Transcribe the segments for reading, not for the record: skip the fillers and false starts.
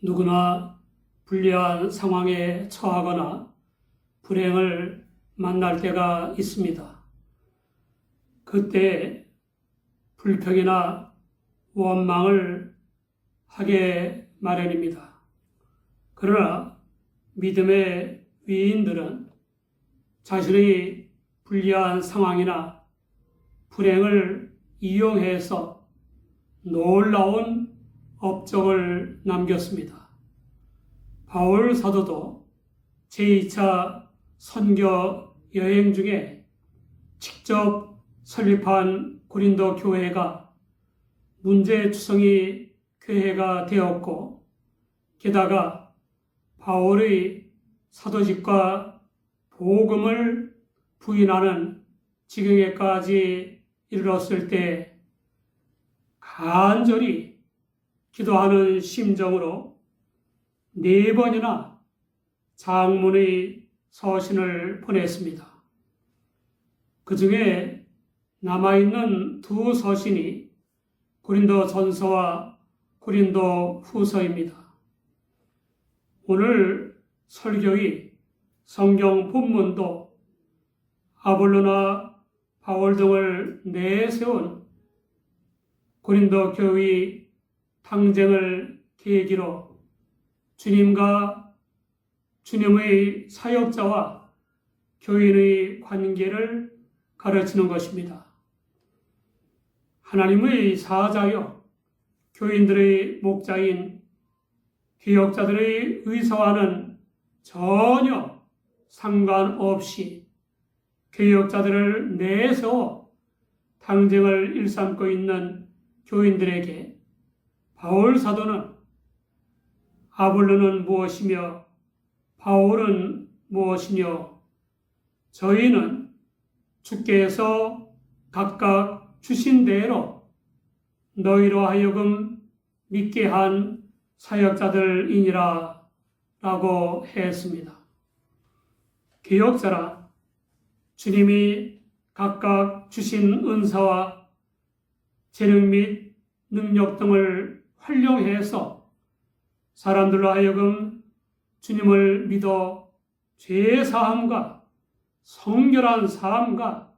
누구나 불리한 상황에 처하거나 불행을 만날 때가 있습니다. 그때 불평이나 원망을 하게 마련입니다. 그러나 믿음의 위인들은 자신의 불리한 상황이나 불행을 이용해서 놀라운 업적을 남겼습니다. 바울 사도도 제2차 선교 여행 중에 직접 설립한 고린도 교회가 문제투성이 교회가 되었고, 게다가 바울의 사도직과 복음을 부인하는 지경에까지 이르렀을 때 간절히 기도하는 심정으로 4번이나 장문의 서신을 보냈습니다. 그 중에 남아있는 2 서신이 고린도 전서와 고린도 후서입니다. 오늘 설교의 성경 본문도 아볼로나 바울 등을 내세운 고린도 교회의 당쟁을 계기로 주님과 주님의 사역자와 교인의 관계를 가르치는 것입니다. 하나님의 사자여 교인들의 목자인 개혁자들의 의사와는 전혀 상관없이 개혁자들을 내세워 당쟁을 일삼고 있는 교인들에게 바울 사도는 아볼로는 무엇이며 바울은 무엇이며 저희는 주께서 각각 주신 대로 너희로 하여금 믿게 한 사역자들이니라 라고 했습니다. 개혁자라 주님이 각각 주신 은사와 재능 및 능력 등을 활용해서 사람들로 하여금 주님을 믿어 죄사함과 성결한 삶과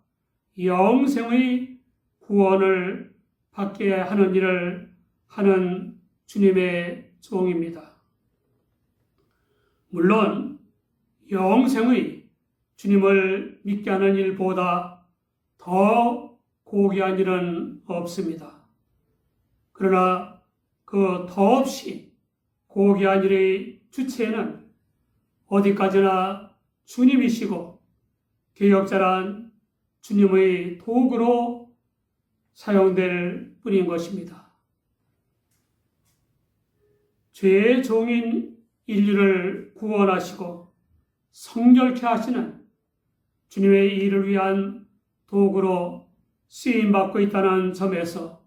영생의 구원을 받게 하는 일을 하는 주님의 종입니다. 물론 영생의 주님을 믿게 하는 일보다 더 고귀한 일은 없습니다. 그러나 그 더없이 고귀한 일의 주체는 어디까지나 주님이시고 개혁자란 주님의 도구로 사용될 뿐인 것입니다. 죄의 종인 인류를 구원하시고 성결케 하시는 주님의 일을 위한 도구로 쓰임받고 있다는 점에서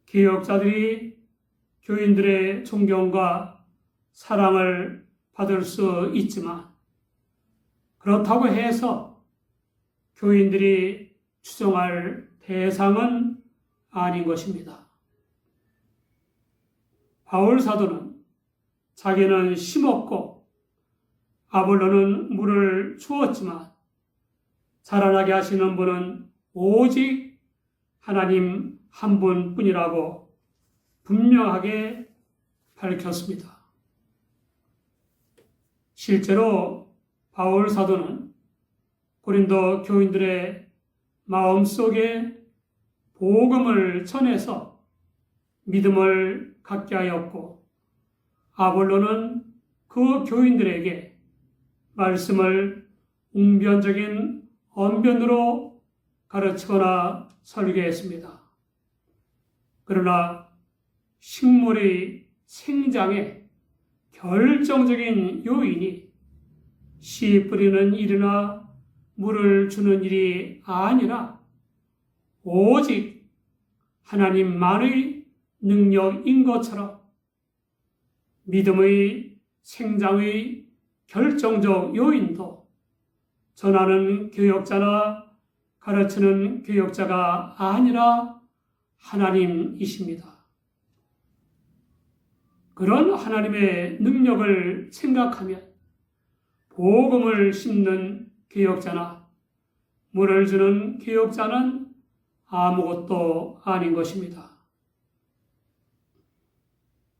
개혁자들이 교인들의 존경과 사랑을 받을 수 있지만 그렇다고 해서 교인들이 추종할 대상은 아닌 것입니다. 바울 사도는 자기는 심었고 아볼로는 물을 주었지만 자라나게 하시는 분은 오직 하나님 한 분뿐이라고 분명하게 밝혔습니다. 실제로 바울 사도는 고린도 교인들의 마음속에 복음을 전해서 믿음을 갖게 하였고 아볼로는 그 교인들에게 말씀을 웅변적인 언변으로 가르치거나 설교했습니다. 그러나 식물의 생장에 결정적인 요인이 씨 뿌리는 일이나 물을 주는 일이 아니라 오직 하나님만의 능력인 것처럼 믿음의 생장의 결정적 요인도 전하는 교역자나 가르치는 교역자가 아니라 하나님이십니다. 그런 하나님의 능력을 생각하면 복음을 심는 개혁자나 물을 주는 개혁자는 아무것도 아닌 것입니다.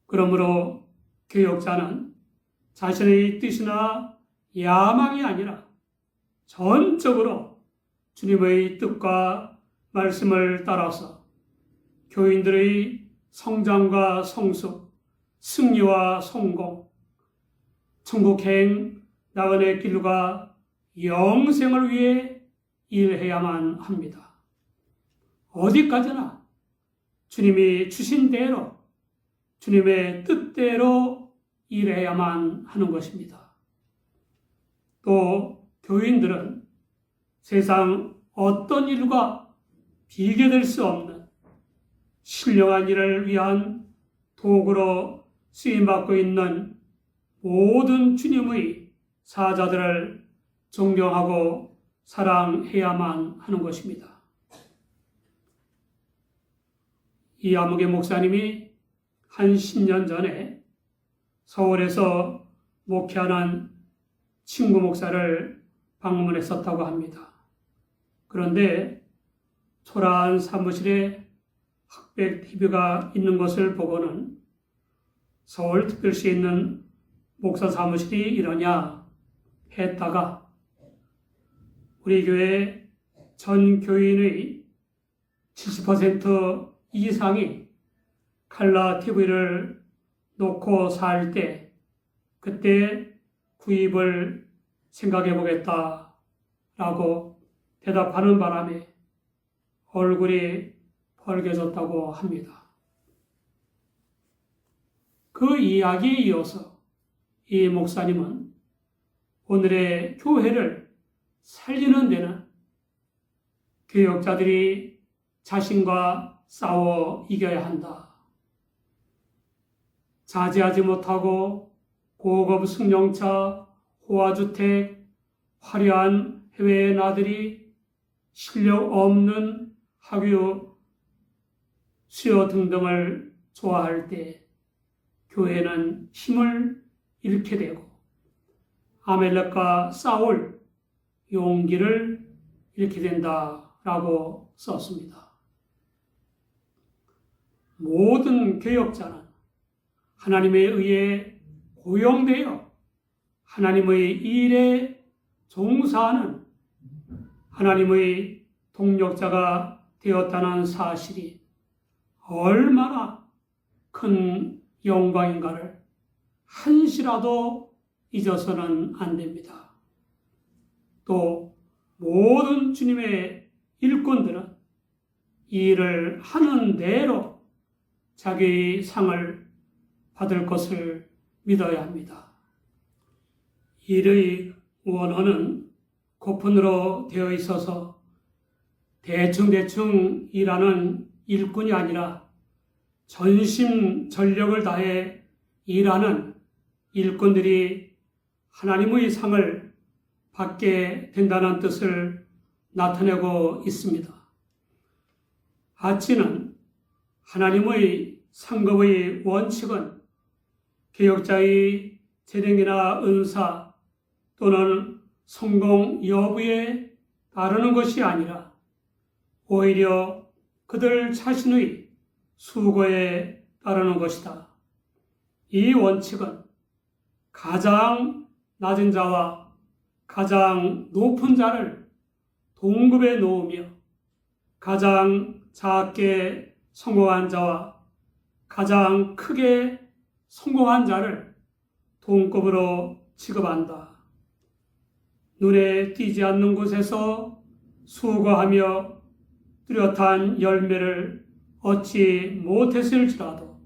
그러므로 개혁자는 자신의 뜻이나 야망이 아니라 전적으로 주님의 뜻과 말씀을 따라서 교인들의 성장과 성숙, 승리와 성공, 천국행 나그네 길과 영생을 위해 일해야만 합니다. 어디까지나 주님이 주신 대로 주님의 뜻대로 일해야만 하는 것입니다. 또 교인들은 세상 어떤 일과 비교될 수 없는 신령한 일을 위한 도구로 쓰임받고 있는 모든 주님의 사자들을 존경하고 사랑해야만 하는 것입니다. 이아무개 목사님이 한 10년 전에 서울에서 목회하는 친구 목사를 방문했었다고 합니다. 그런데 초라한 사무실에 흑백 TV가 있는 것을 보고는 서울특별시에 있는 목사 사무실이 이러냐 했다가 우리 교회 전 교인의 70% 이상이 칼라 TV를 놓고 살 때 그때 구입을 생각해 보겠다라고 대답하는 바람에 얼굴이 벌개졌다고 합니다. 그 이야기에 이어서 이 목사님은 오늘의 교회를 살리는 데는 개혁자들이 자신과 싸워 이겨야 한다. 자제하지 못하고 고급 승용차, 호화주택, 화려한 해외 나들이, 실력 없는 학교 수요 등등을 좋아할 때 교회는 힘을 잃게 되고 아멜렉과 싸울 용기를 잃게 된다라고 썼습니다. 모든 개혁자는 하나님에 의해 고용되어 하나님의 일에 종사하는 하나님의 동력자가 되었다는 사실이 얼마나 큰 영광인가를 한시라도 잊어서는 안 됩니다. 또 모든 주님의 일꾼들은 이 일을 하는 대로 자기의 상을 받을 것을 믿어야 합니다. 일의 원어는 고픈으로 되어 있어서 대충 일하는 일꾼이 아니라 전심전력을 다해 일하는 일꾼들이 하나님의 상을 받게 된다는 뜻을 나타내고 있습니다. 아치는 하나님의 상급의 원칙은 개혁자의 재능이나 은사 또는 성공 여부에 따르는 것이 아니라 오히려 그들 자신의 수고에 따르는 것이다. 이 원칙은 가장 낮은 자와 가장 높은 자를 동급에 놓으며 가장 작게 성공한 자와 가장 크게 성공한 자를 동급으로 취급한다. 눈에 띄지 않는 곳에서 수고하며 뚜렷한 열매를 얻지 못했을지라도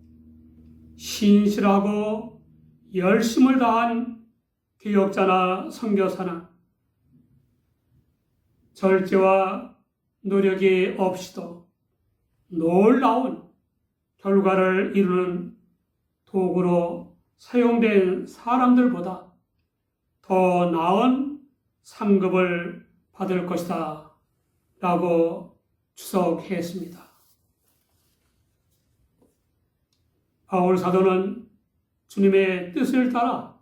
신실하고 열심을 다한 개혁자나 선교사는 절제와 노력이 없이도 놀라운 결과를 이루는 도구로 사용된 사람들보다 더 나은 상급을 받을 것이다 라고 추석했습니다. 바울 사도는 주님의 뜻을 따라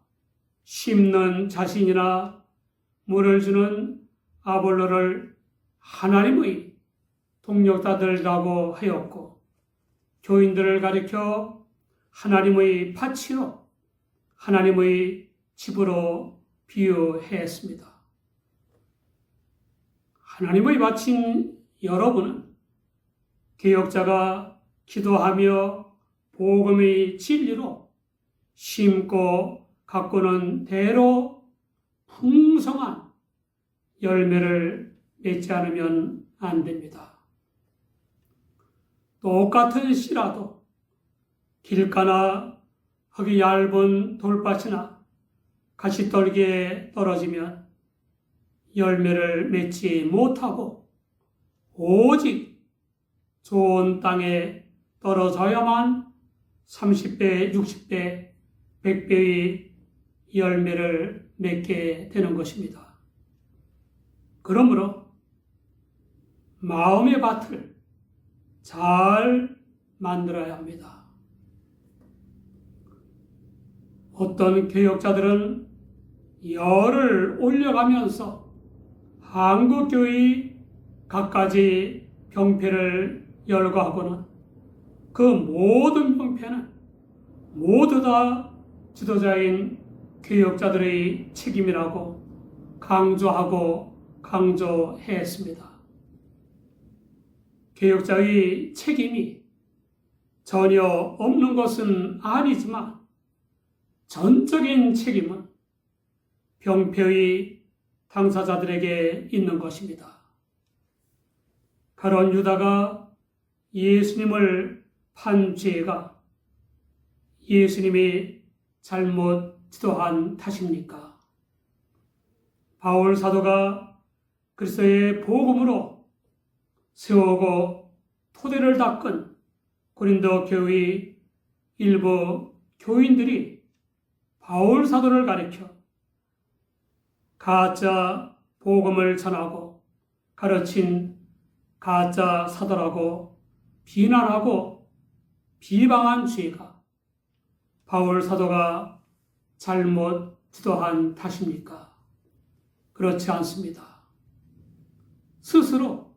심는 자신이나 물을 주는 아볼로를 하나님의 동력자들이라고 하였고, 교인들을 가리켜 하나님의 밭이요 하나님의 집으로 비유했습니다. 하나님의 밭인 여러분은 개혁자가 기도하며 복음의 진리로 심고 가꾸는 대로 풍성한 열매를 맺지 않으면 안 됩니다. 똑같은 씨라도 길가나 흙이 얇은 돌밭이나 가시떨기에 떨어지면 열매를 맺지 못하고 오직 좋은 땅에 떨어져야만 30배, 60배, 100배의 열매를 맺게 되는 것입니다. 그러므로 마음의 밭을 잘 만들어야 합니다. 어떤 개혁자들은 열을 올려가면서 한국교회 갖가지 병폐를 열거하고는 그 모든 병폐는 모두 다 지도자인 개혁자들의 책임이라고 강조했습니다. 개혁자의 책임이 전혀 없는 것은 아니지만 전적인 책임은 병폐의 당사자들에게 있는 것입니다. 가룟 유다가 예수님을 판 죄가 예수님이 잘못 지도한 탓입니까? 바울 사도가 그리스도의 복음으로 세우고 토대를 닦은 고린도 교회 일부 교인들이 바울 사도를 가리켜 가짜 복음을 전하고 가르친 가짜 사도라고 비난하고 비방한 죄가 바울 사도가 잘못 지도한 탓입니까? 그렇지 않습니다. 스스로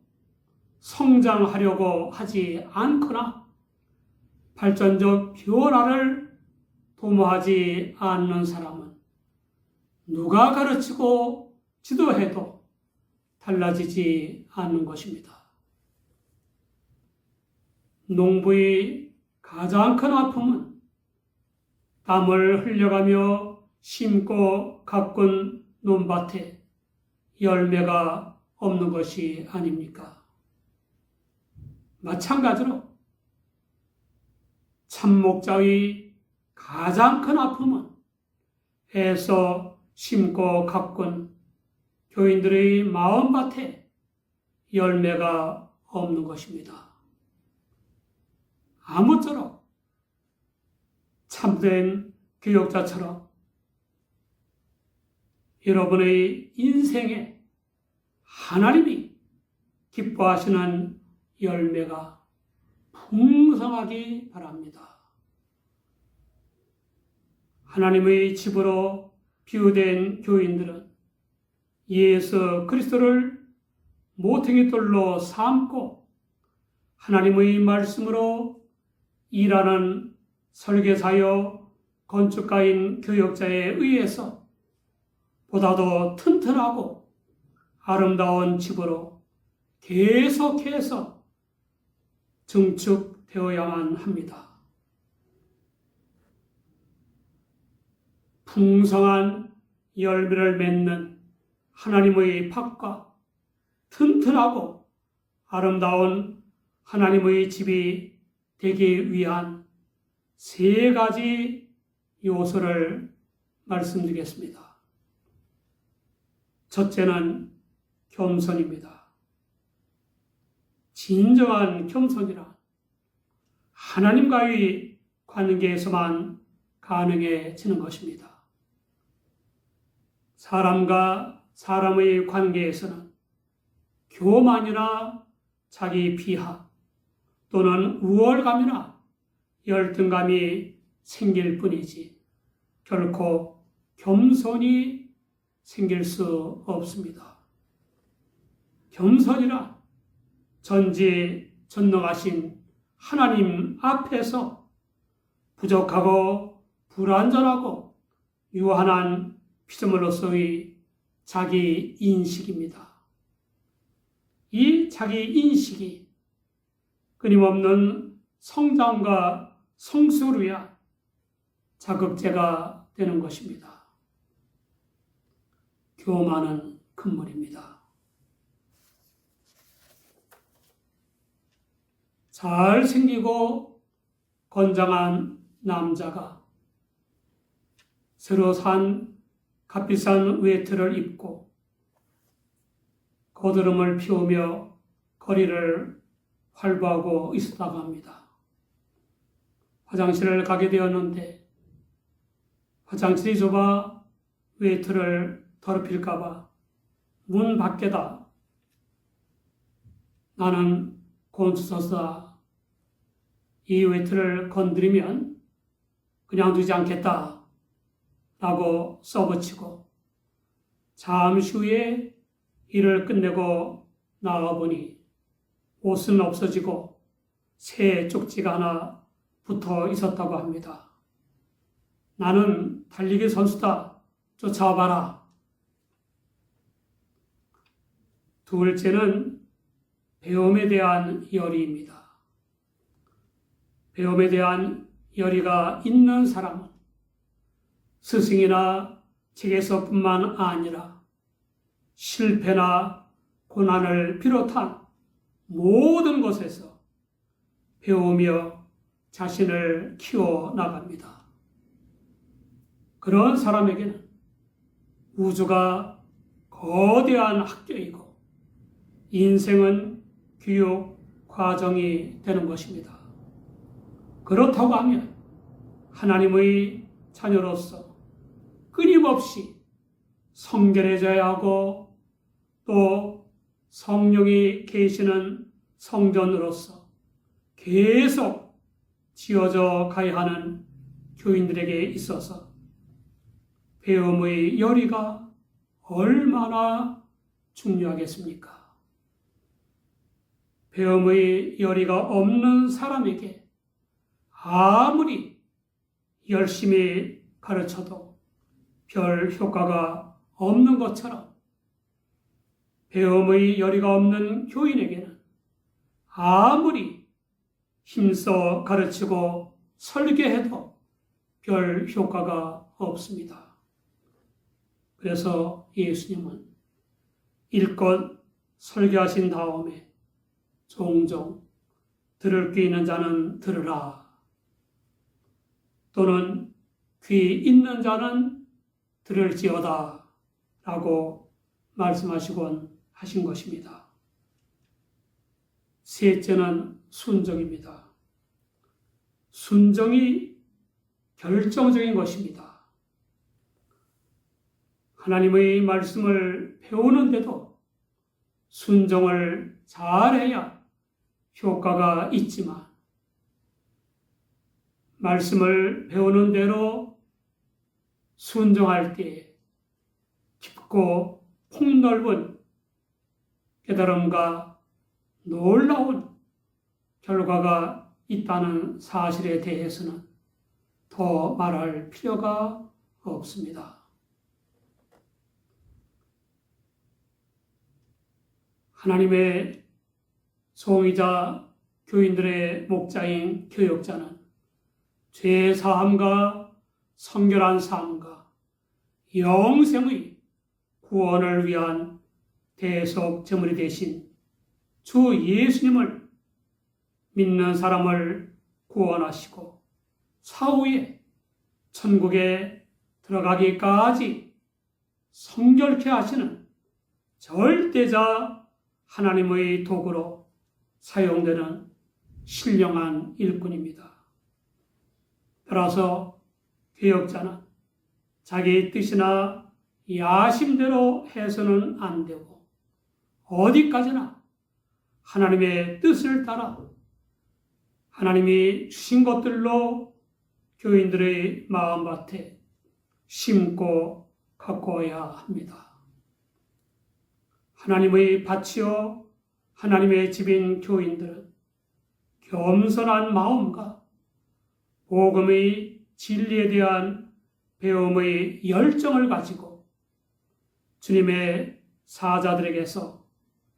성장하려고 하지 않거나 발전적 변화를 도모하지 않는 사람은 누가 가르치고 지도해도 달라지지 않는 것입니다. 농부의 가장 큰 아픔은 땀을 흘려가며 심고 가꾼 논밭에 열매가 없는 것이 아닙니까? 마찬가지로 참목자의 가장 큰 아픔은 애써 심고 가꾼 교인들의 마음밭에 열매가 없는 것입니다. 아무쪼록 참된 교역자처럼 여러분의 인생에 하나님이 기뻐하시는 열매가 풍성하기 바랍니다. 하나님의 집으로 비유된 교인들은 예수 그리스도를 모퉁이돌로 삼고 하나님의 말씀으로 일하는 설계사여 건축가인 교역자에 의해서 보다도 튼튼하고 아름다운 집으로 계속해서 증축되어야만 합니다. 풍성한 열매를 맺는 하나님의 밭과 튼튼하고 아름다운 하나님의 집이 되기 위한 세 가지 요소를 말씀드리겠습니다. 첫째는 겸손입니다. 진정한 겸손이란 하나님과의 관계에서만 가능해지는 것입니다. 사람과 사람의 관계에서는 교만이나 자기 비하 또는 우월감이나 열등감이 생길 뿐이지 결코 겸손이 생길 수 없습니다. 겸손이란 전지전능하신 하나님 앞에서 부족하고 불완전하고 유한한 피조물로서의 자기 인식입니다. 이 자기 인식이 끊임없는 성장과 성숙을 위한 자극제가 되는 것입니다. 교만은 금물입니다. 잘생기고 건장한 남자가 새로 산 값비싼 외투를 입고 거드름을 피우며 거리를 활보하고 있었다고 합니다. 화장실을 가게 되었는데 화장실이 좁아 외투를 더럽힐까봐 문 밖에다 나는 곤수소스다. 이 외투를 건드리면 그냥 두지 않겠다. 라고 써붙이고 잠시 후에 일을 끝내고 나와보니 옷은 없어지고 새 쪽지가 하나 붙어 있었다고 합니다. 나는 달리기 선수다. 쫓아와봐라. 둘째는 배움에 대한 열의입니다. 배움에 대한 열의가 있는 사람은 스승이나 책에서뿐만 아니라 실패나 고난을 비롯한 모든 것에서 배우며 자신을 키워나갑니다. 그런 사람에게는 우주가 거대한 학교이고 인생은 교육 과정이 되는 것입니다. 그렇다고 하면 하나님의 자녀로서 끊임없이 성결해져야 하고 또 성령이 계시는 성전으로서 계속 지어져 가야 하는 교인들에게 있어서 배움의 열의가 얼마나 중요하겠습니까? 배움의 열의가 없는 사람에게 아무리 열심히 가르쳐도 별 효과가 없는 것처럼 배움의 열의가 없는 교인에게는 아무리 힘써 가르치고 설계해도 별 효과가 없습니다. 그래서 예수님은 일껏 설교하신 다음에 종종 들을 귀 있는 자는 들으라 또는 귀 있는 자는 들을지어다 라고 말씀하시곤 하신 것입니다. 셋째는 순종입니다. 순종이 결정적인 것입니다. 하나님의 말씀을 배우는데도 순종을 잘해야 효과가 있지만 말씀을 배우는 대로 순종할 때 깊고 폭넓은 깨달음과 놀라운 결과가 있다는 사실에 대해서는 더 말할 필요가 없습니다. 하나님의 종이자 교인들의 목자인 교역자는 죄 사함과 성결한 삶과 영생의 구원을 위한 대속 제물이 되신 주 예수님을 믿는 사람을 구원하시고 사후에 천국에 들어가기까지 성결케 하시는 절대자 하나님의 도구로 사용되는 신령한 일꾼입니다. 따라서 개혁자는 자기 뜻이나 야심대로 해서는 안 되고 어디까지나 하나님의 뜻을 따라 하나님이 주신 것들로 교인들의 마음밭에 심고 가꾸어야 합니다. 하나님의 밭이요 하나님의 집인 교인들은 겸손한 마음과 복음의 진리에 대한 배움의 열정을 가지고 주님의 사자들에게서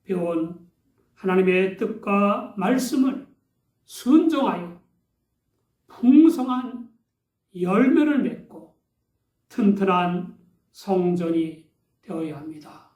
배운 하나님의 뜻과 말씀을 순종하여 풍성한 열매를 맺고 튼튼한 성전이 되어야 합니다.